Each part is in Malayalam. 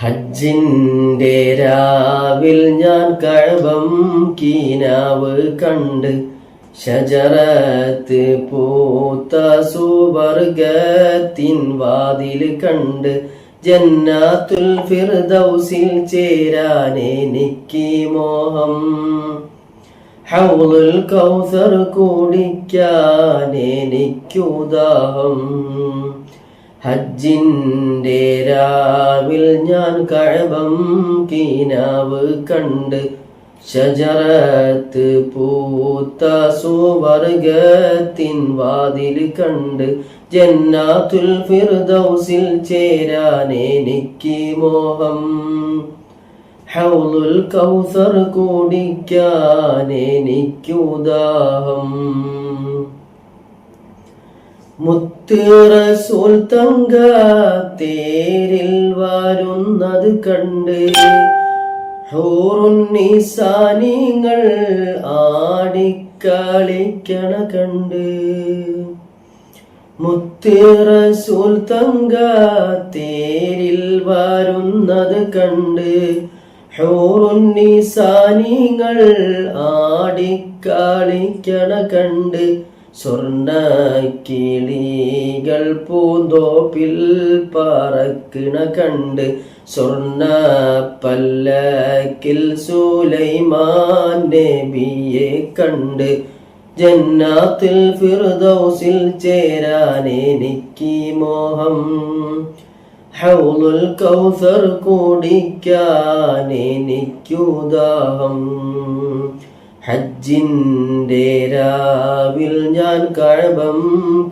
ഹജ്ജിന്റെ രാവിൽ ഞാൻ കഅബം കീനാവ് കണ്ട് ഷജറത്ത് പൂത്ത സുവർഗത്തിൻ വാതിൽ കണ്ട് ജന്നാത്തുൽ ഫിർദൗസിൽ ചേരാനെനിക്ക് മോഹം ഹൗളുൽ കൗസർ കുടിക്കാനെനിക്കുദാഹം ഹജ്ജിന്റെ രാവിൽ ഞാൻ കഅബം കീനാവ് കണ്ട് ഷജറത്ത് പൂത്ത സുവർഗത്തിൻ വാതിൽ കണ്ട് ജന്നാത്തുൽ ഫിർദൗസിൽ ചേരാനെനിക്ക് മോഹം ഹൗളുൽ കൗസർ കുടിക്കാനെനിക്കുദാഹം മുത്ത് റസൂൽ തങ്ക തേരിൽ വരുന്നത് കണ്ട് ഹൂറുന്നിസാനിങ്ങൾ ആടിക്കളിക്കണ കണ്ട് മുത്ത് റസൂൽ തങ്ക തേരിൽ വരുന്നത് കണ്ട് ഹൂറുന്നിസാനിങ്ങൾ ആടിക്കളിക്കണ കണ്ട് സ്വർണ്ണ കിളികൾ പൂന്തോപ്പിൽ പറക്കണ കണ്ട് സ്വർണ്ണ പല്ലക്കിൽ സുലൈമാൻ നബിയെ കണ്ട് ജന്നാത്തുൽ ഫിർദൗസിൽ ചേരാനെനിക്ക് മോഹം ഹൗളുൽ കൗസർ കുടിക്കാനെനിക്കുദാഹം ഹജ്ജിന്റെ രാവിൽ ഞാൻ കഅബം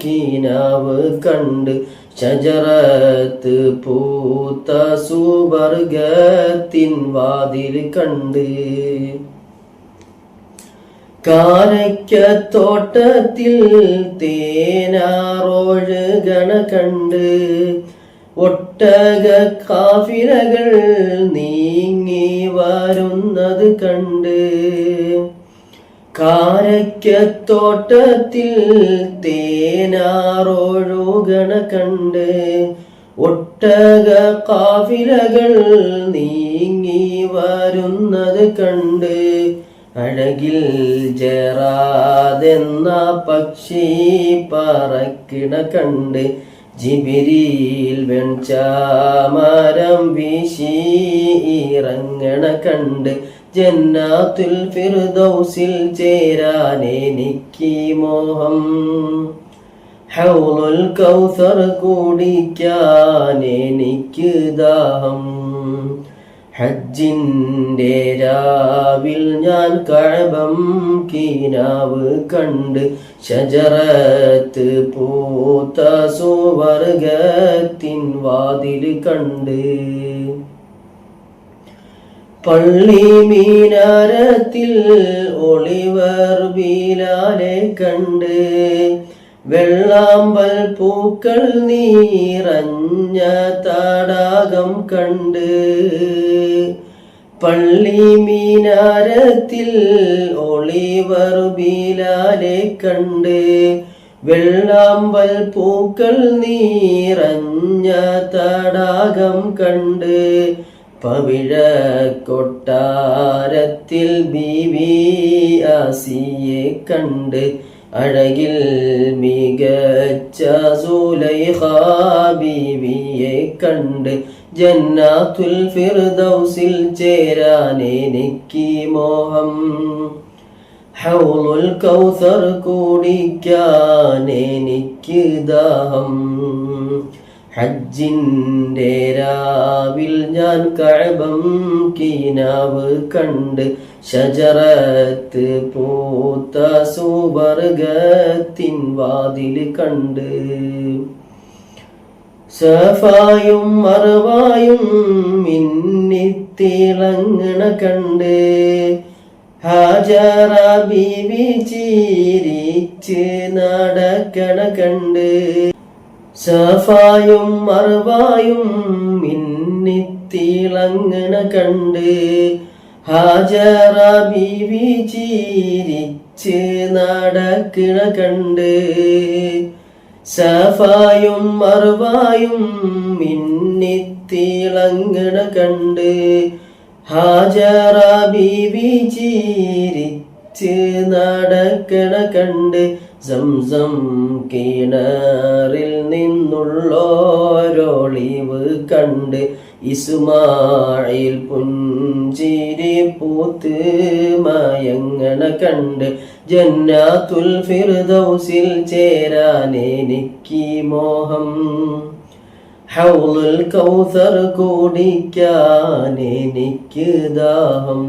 കീനാവ് കണ്ട് ഷജറത്ത് പൂത്ത സുവർഗത്തിൻ വാതിൽ കണ്ട് കാരയ്ക്കത്തോട്ടത്തിൽ തേനാറൊഴുകണ കണ്ട് ഒട്ടക കാഫിലകൾ നീങ്ങി വരുന്നത് കണ്ട് കാരയ്ക്കത്തോട്ടത്തിൽ തേനാറൊഴുകണ കണ്ട് ഒട്ടക കാഫിലകൾ നീങ്ങി വരുന്നത് കണ്ട് അഴകിൽ ജറാദെന്ന പക്ഷി പറക്കണ കണ്ട് ജിബ്രീൽ വെൺചാമരം വീശി ഇറങ്ങണ കണ്ട് ജന്നാത്തുൽ ഫിർദൗസിൽ ചേരാനെനിക്ക് മോഹം ഹൗളുൽ കൗസർ കുടിക്കാനെനിക്ക് ദാഹം ഹജ്ജിന്റെ രാവിൽ ഞാൻ കഅബം കീനാവ് കണ്ട് ഷജറത്ത് പൂത്ത സുവർഗത്തിൻ വാതിൽ കണ്ട് പള്ളി മീനാരത്തിൽ ഒളിവർ ബിലാലെ കണ്ട് വെള്ളാമ്പൽ പൂക്കൾ നീറഞ്ഞ തടാകം കണ്ട് പള്ളി മീനാരത്തിൽ ഒളിവർ ബിലാലെ കണ്ട് വെള്ളാമ്പൽ പൂക്കൾ നീറഞ്ഞ തടാകം കണ്ട് പവിഴ കൊട്ടാരത്തിൽ ബീവി ആസിയെ കണ്ട് അഴകിൽ മികച്ച സുലൈഖ ബീവിയെ കണ്ട് ജന്നാത്തുൽ ഫിർദൗസിൽ ചേരാനെനിക്ക് മോഹം ഹൗളുൽ കൗസർ കുടിക്കാനെനിക്ക് ദാഹം ഹജ്ജിന്റെ രാവിൽ ഞാൻ കഅബം കീനാവ് കണ്ട് ഷജറത്ത് പൂത്ത സുവർഗത്തിൻ വാതിൽ കണ്ട് സഫായും മർവായും മിന്നിത്തിളങ്ങണ കണ്ട് ഹാജറ ബീവി ചിരിച്ച് നടക്കണ കണ്ട് സഫായും മർവായും മിന്നിത്തിളങ്ങണ കണ്ട് ഹാജറ ബീവി ചിരിച്ച് നടക്കണ കണ്ട് സഫായും മർവായും മിന്നിത്തിളങ്ങണ കണ്ട് ഹാജറ ബീവി ചിരിച്ച് നടക്കണ കണ്ട് സംസം കിണറിൽ നിന്നുള്ളോരൊളിവ് കണ്ട് ഇസ്മായിൽ പുഞ്ചിരി പൂത്ത് മയങ്ങണ കണ്ട് ജന്നാത്തുൽ ഫിർദൗസിൽ ചേരാൻ എനിക്ക് മോഹം ഹൗലുൽ കൗസർ കുടിക്കാൻ എനിക്ക് ദാഹം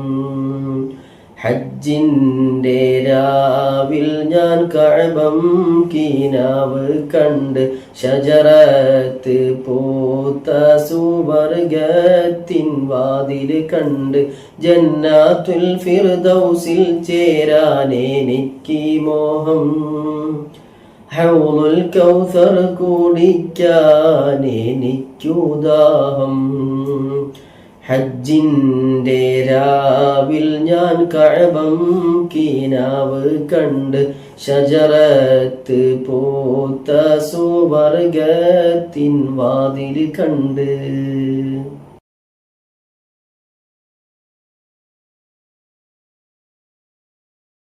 ഹജ്ജിൻ്റെ രാവിൽ ഞാൻ കഅബം കിനാവ് കണ്ട് ഷജറത്ത് പൂത്ത സുവർഗത്തിൻ വാതിൽ കണ്ട് ജന്നാത്തുൽ ഫിർദൗസിൽ ചേരാൻ എനിക്ക് മോഹം ഹൗലുൽ കൗസർ കുടിക്കാൻ എനിക്കു ദാഹം ഹജ്ജിൻ്റെ രാവിൽ ഞാൻ കഅബം കിനാവ് കണ്ട് ഷജറത്ത് പൂത്ത സുവർഗത്തിൻ വാതിൽ കണ്ട്